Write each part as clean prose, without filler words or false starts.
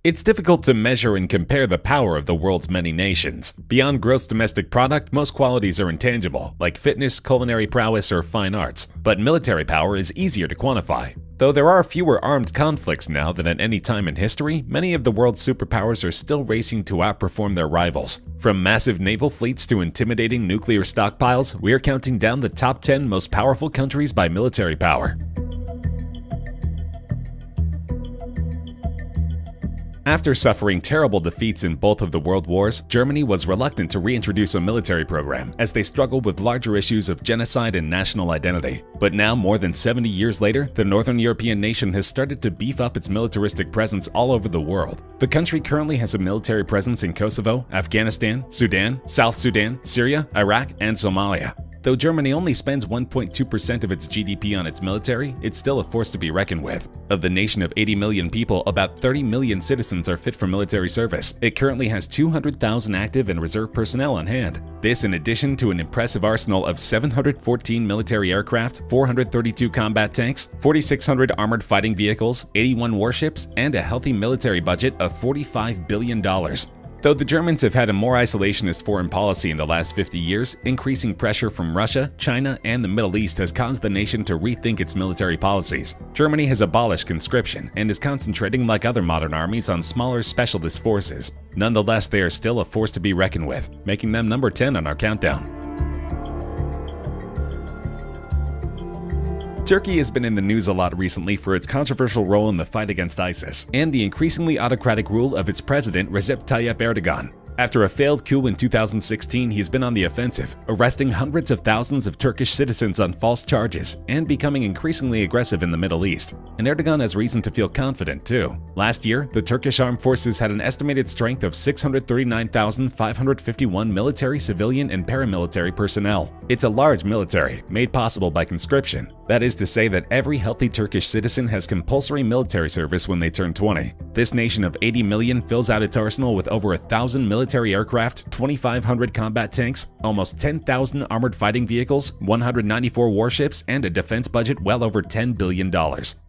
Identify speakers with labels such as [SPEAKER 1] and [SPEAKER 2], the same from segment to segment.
[SPEAKER 1] It's difficult to measure and compare the power of the world's many nations. Beyond gross domestic product, most qualities are intangible, like fitness, culinary prowess, or fine arts. But military power is easier to quantify. Though there are fewer armed conflicts now than at any time in history, many of the world's superpowers are still racing to outperform their rivals. From massive naval fleets to intimidating nuclear stockpiles, we are counting down the top 10 most powerful countries by military power. After suffering terrible defeats in both of the world wars, Germany was reluctant to reintroduce a military program as they struggled with larger issues of genocide and national identity. But now, more than 70 years later, the Northern European nation has started to beef up its militaristic presence all over the world. The country currently has a military presence in Kosovo, Afghanistan, Sudan, South Sudan, Syria, Iraq, and Somalia. Though Germany only spends 1.2% of its GDP on its military, it's still a force to be reckoned with. Of the nation of 80 million people, about 30 million citizens are fit for military service. It currently has 200,000 active and reserve personnel on hand. This in addition to an impressive arsenal of 714 military aircraft, 432 combat tanks, 4,600 armored fighting vehicles, 81 warships, and a healthy military budget of $45 billion. Though the Germans have had a more isolationist foreign policy in the last 50 years, increasing pressure from Russia, China, and the Middle East has caused the nation to rethink its military policies. Germany has abolished conscription and is concentrating, like other modern armies, on smaller specialist forces. Nonetheless, they are still a force to be reckoned with, making them number 10 on our countdown. Turkey has been in the news a lot recently for its controversial role in the fight against ISIS and the increasingly autocratic rule of its president Recep Tayyip Erdogan. After a failed coup in 2016, he's been on the offensive, arresting hundreds of thousands of Turkish citizens on false charges and becoming increasingly aggressive in the Middle East. And Erdogan has reason to feel confident too. Last year, the Turkish armed forces had an estimated strength of 639,551 military, civilian, and paramilitary personnel. It's a large military, made possible by conscription. That is to say that every healthy Turkish citizen has compulsory military service when they turn 20. This nation of 80 million fills out its arsenal with over 1,000 military aircraft, 2,500 combat tanks, almost 10,000 armored fighting vehicles, 194 warships, and a defense budget well over $10 billion.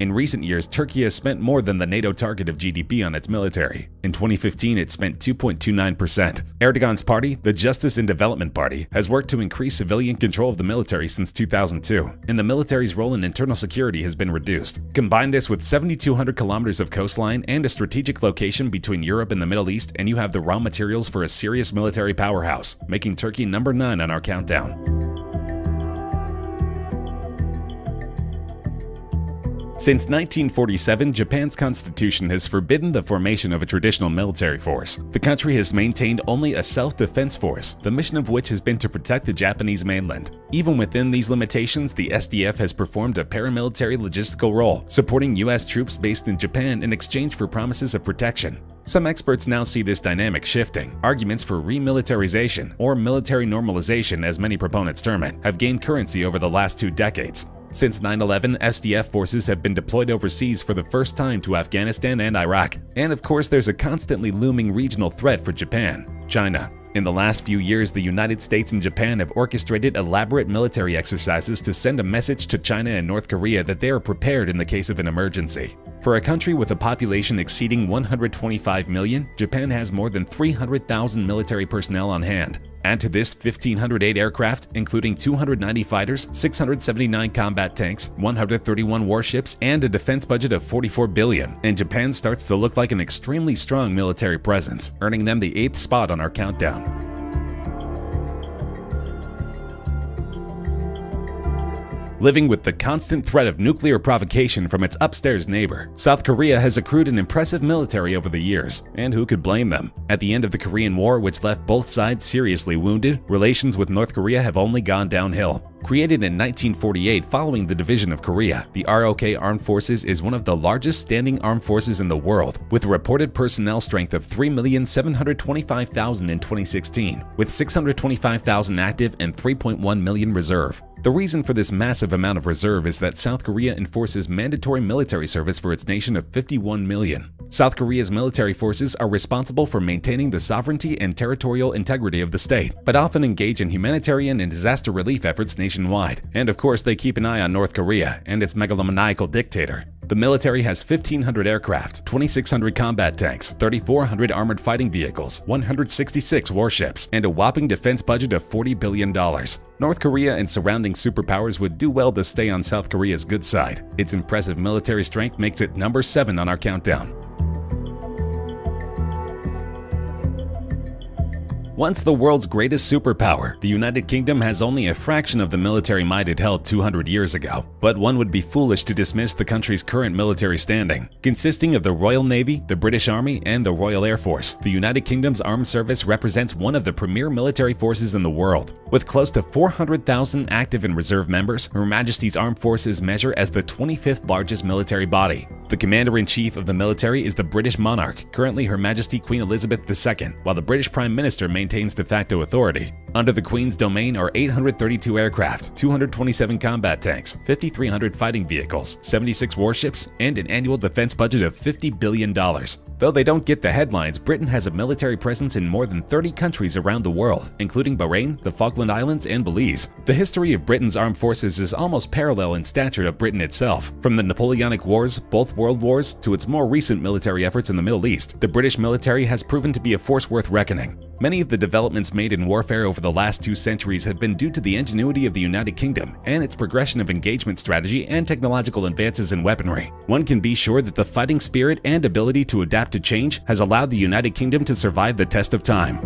[SPEAKER 1] In recent years, Turkey has spent more than the NATO target of GDP on its military. In 2015, it spent 2.29%. Erdogan's party, the Justice and Development Party, has worked to increase civilian control of the military since 2002, and the military's role in internal security has been reduced. Combine this with 7,200 kilometers of coastline and a strategic location between Europe and the Middle East, and you have the raw materials for a serious military powerhouse, making Turkey number 9 on our countdown. Since 1947, Japan's constitution has forbidden the formation of a traditional military force. The country has maintained only a self-defense force, the mission of which has been to protect the Japanese mainland. Even within these limitations, the SDF has performed a paramilitary logistical role, supporting U.S. troops based in Japan in exchange for promises of protection. Some experts now see this dynamic shifting. Arguments for remilitarization, or military normalization as many proponents term it, have gained currency over the last 2 decades. Since 9/11, SDF forces have been deployed overseas for the first time to Afghanistan and Iraq. And of course, there's a constantly looming regional threat for Japan, China. In the last few years, the United States and Japan have orchestrated elaborate military exercises to send a message to China and North Korea that they are prepared in the case of an emergency. For a country with a population exceeding 125 million, Japan has more than 300,000 military personnel on hand. Add to this 1,508 aircraft, including 290 fighters, 679 combat tanks, 131 warships, and a defense budget of $44 billion, and Japan starts to look like an extremely strong military presence, earning them the 8th spot on our countdown. Living with the constant threat of nuclear provocation from its upstairs neighbor, South Korea has accrued an impressive military over the years, and who could blame them? At the end of the Korean War, which left both sides seriously wounded, relations with North Korea have only gone downhill. Created in 1948 following the division of Korea, the ROK Armed Forces is one of the largest standing armed forces in the world, with a reported personnel strength of 3,725,000 in 2016, with 625,000 active and 3.1 million reserve. The reason for this massive amount of reserve is that South Korea enforces mandatory military service for its nation of 51 million. South Korea's military forces are responsible for maintaining the sovereignty and territorial integrity of the state, but often engage in humanitarian and disaster relief efforts nationwide. And of course, they keep an eye on North Korea and its megalomaniacal dictator. The military has 1,500 aircraft, 2,600 combat tanks, 3,400 armored fighting vehicles, 166 warships, and a whopping defense budget of $40 billion. North Korea and surrounding superpowers would do well to stay on South Korea's good side. Its impressive military strength makes it number 7 on our countdown. Once the world's greatest superpower, the United Kingdom has only a fraction of the military might it held 200 years ago. But one would be foolish to dismiss the country's current military standing. Consisting of the Royal Navy, the British Army, and the Royal Air Force, the United Kingdom's armed service represents one of the premier military forces in the world. With close to 400,000 active and reserve members, Her Majesty's Armed Forces measure as the 25th largest military body. The Commander-in-Chief of the military is the British monarch, currently Her Majesty Queen Elizabeth II, while the British Prime Minister maintains de facto authority. Under the Queen's domain are 832 aircraft, 227 combat tanks, 5,300 fighting vehicles, 76 warships, and an annual defense budget of $50 billion. Though they don't get the headlines, Britain has a military presence in more than 30 countries around the world, including Bahrain, the Falkland Islands, and Belize. The history of Britain's armed forces is almost parallel in stature of Britain itself. From the Napoleonic Wars, both World Wars, to its more recent military efforts in the Middle East, the British military has proven to be a force worth reckoning. Many of the developments made in warfare over the last 2 centuries have been due to the ingenuity of the United Kingdom and its progression of engagement strategy and technological advances in weaponry. One can be sure that the fighting spirit and ability to adapt to change has allowed the United Kingdom to survive the test of time.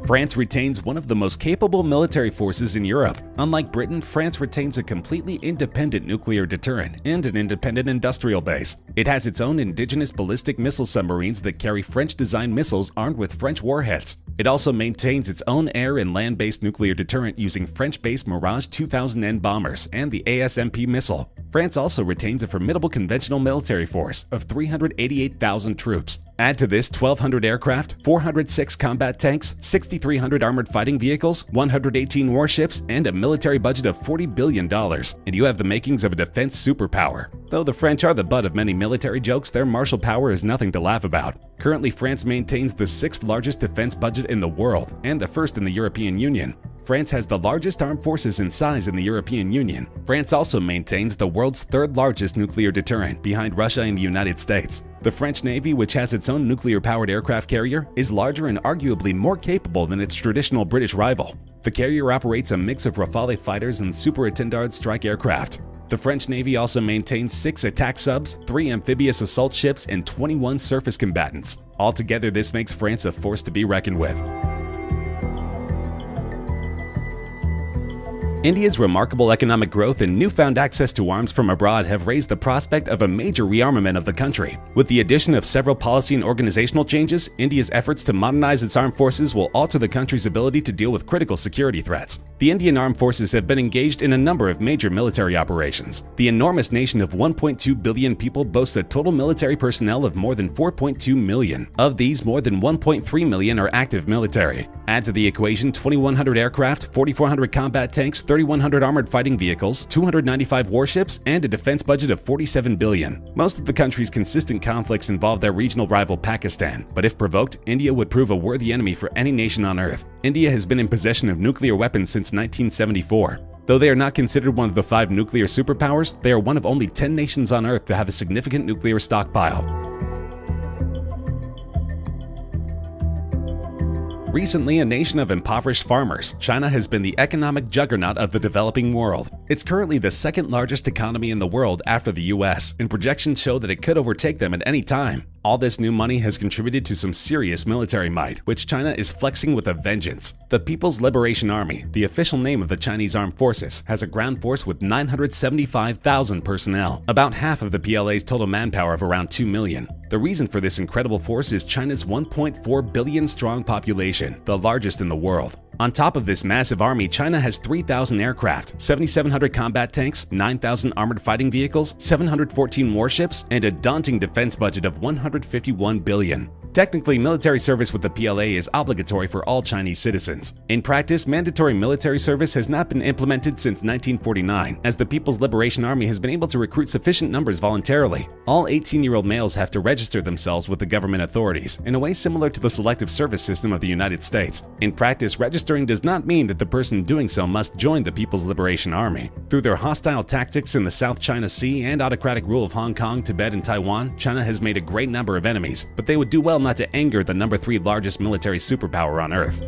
[SPEAKER 1] France retains one of the most capable military forces in Europe. Unlike Britain, France retains a completely independent nuclear deterrent and an independent industrial base. It has its own indigenous ballistic missile submarines that carry French-designed missiles armed with French warheads. It also maintains its own air and land-based nuclear deterrent using French-based Mirage 2000N bombers and the ASMP missile. France also retains a formidable conventional military force of 388,000 troops. Add to this 1,200 aircraft, 406 combat tanks, 6,300 armored fighting vehicles, 118 warships, and a military budget of $40 billion, and you have the makings of a defense superpower. Though the French are the butt of many military jokes, their martial power is nothing to laugh about. Currently, France maintains the 6th largest defense budget in the world and the 1st in the European Union. France has the largest armed forces in size in the European Union. France also maintains the world's 3rd largest nuclear deterrent, behind Russia and the United States. The French Navy, which has its own nuclear-powered aircraft carrier, is larger and arguably more capable than its traditional British rival. The carrier operates a mix of Rafale fighters and Super Étendard strike aircraft. The French Navy also maintains 6 attack subs, 3 amphibious assault ships, and 21 surface combatants. Altogether, this makes France a force to be reckoned with. India's remarkable economic growth and newfound access to arms from abroad have raised the prospect of a major rearmament of the country. With the addition of several policy and organizational changes, India's efforts to modernize its armed forces will alter the country's ability to deal with critical security threats. The Indian Armed Forces have been engaged in a number of major military operations. The enormous nation of 1.2 billion people boasts a total military personnel of more than 4.2 million. Of these, more than 1.3 million are active military. Add to the equation 2,100 aircraft, 4,400 combat tanks, 3,100 armored fighting vehicles, 295 warships, and a defense budget of $47 billion. Most of the country's consistent conflicts involve their regional rival Pakistan, but if provoked, India would prove a worthy enemy for any nation on Earth. India has been in possession of nuclear weapons since 1974. Though they are not considered one of the 5 nuclear superpowers, they are one of only 10 nations on Earth to have a significant nuclear stockpile. Recently, a nation of impoverished farmers, China has been the economic juggernaut of the developing world. It's currently the 2nd largest economy in the world after the US, and projections show that it could overtake them at any time. All this new money has contributed to some serious military might, which China is flexing with a vengeance. The People's Liberation Army, the official name of the Chinese Armed Forces, has a ground force with 975,000 personnel, about half of the PLA's total manpower of around 2 million. The reason for this incredible force is China's 1.4 billion strong population, the largest in the world. On top of this massive army, China has 3,000 aircraft, 7,700 1,500 combat tanks, 9,000 armored fighting vehicles, 714 warships, and a daunting defense budget of $151 billion. Technically, military service with the PLA is obligatory for all Chinese citizens. In practice, mandatory military service has not been implemented since 1949, as the People's Liberation Army has been able to recruit sufficient numbers voluntarily. All 18-year-old males have to register themselves with the government authorities, in a way similar to the selective service system of the United States. In practice, registering does not mean that the person doing so must join the People's Liberation Army. Through their hostile tactics in the South China Sea and autocratic rule of Hong Kong, Tibet, and Taiwan, China has made a great number of enemies, but they would do well not to anger the number 3 largest military superpower on Earth.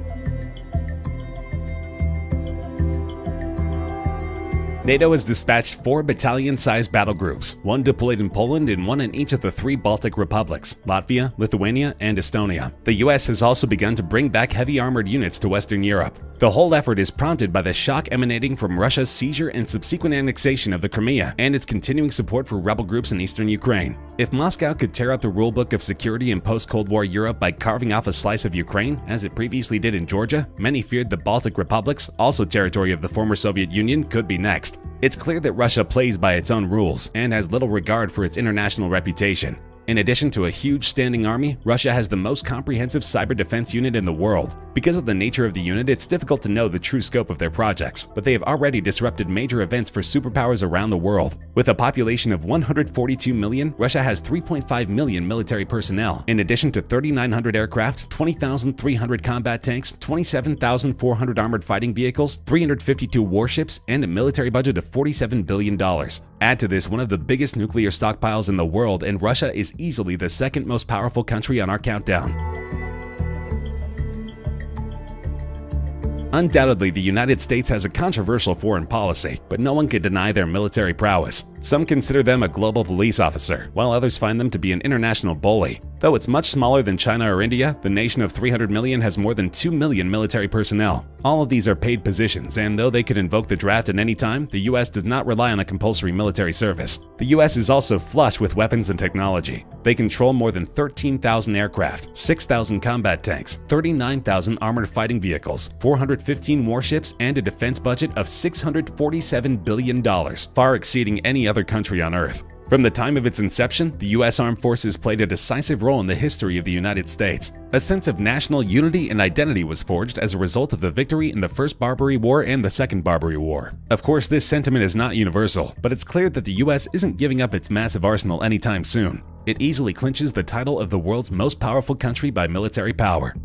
[SPEAKER 1] NATO has dispatched 4 battalion-sized battle groups, 1 deployed in Poland and 1 in each of the 3 Baltic republics, Latvia, Lithuania, and Estonia. The US has also begun to bring back heavy armored units to Western Europe. The whole effort is prompted by the shock emanating from Russia's seizure and subsequent annexation of the Crimea and its continuing support for rebel groups in eastern Ukraine. If Moscow could tear up the rulebook of security in post-Cold War Europe by carving off a slice of Ukraine, as it previously did in Georgia, many feared the Baltic republics, also territory of the former Soviet Union, could be next. It's clear that Russia plays by its own rules and has little regard for its international reputation. In addition to a huge standing army, Russia has the most comprehensive cyber defense unit in the world. Because of the nature of the unit, it's difficult to know the true scope of their projects, but they have already disrupted major events for superpowers around the world. With a population of 142 million, Russia has 3.5 million military personnel, in addition to 3,900 aircraft, 20,300 combat tanks, 27,400 armored fighting vehicles, 352 warships, and a military budget of $47 billion. Add to this one of the biggest nuclear stockpiles in the world, and Russia is easily the second most powerful country on our countdown. Undoubtedly, the United States has a controversial foreign policy, but no one can deny their military prowess. Some consider them a global police officer, while others find them to be an international bully. Though it's much smaller than China or India, the nation of 300 million has more than 2 million military personnel. All of these are paid positions, and though they could invoke the draft at any time, the US does not rely on a compulsory military service. The US is also flush with weapons and technology. They control more than 13,000 aircraft, 6,000 combat tanks, 39,000 armored fighting vehicles, 415 warships, and a defense budget of $647 billion, far exceeding any other country on Earth. From the time of its inception, the U.S. Armed Forces played a decisive role in the history of the United States. A sense of national unity and identity was forged as a result of the victory in the First Barbary War and the Second Barbary War. Of course, this sentiment is not universal, but it's clear that the U.S. isn't giving up its massive arsenal anytime soon. It easily clinches the title of the world's most powerful country by military power.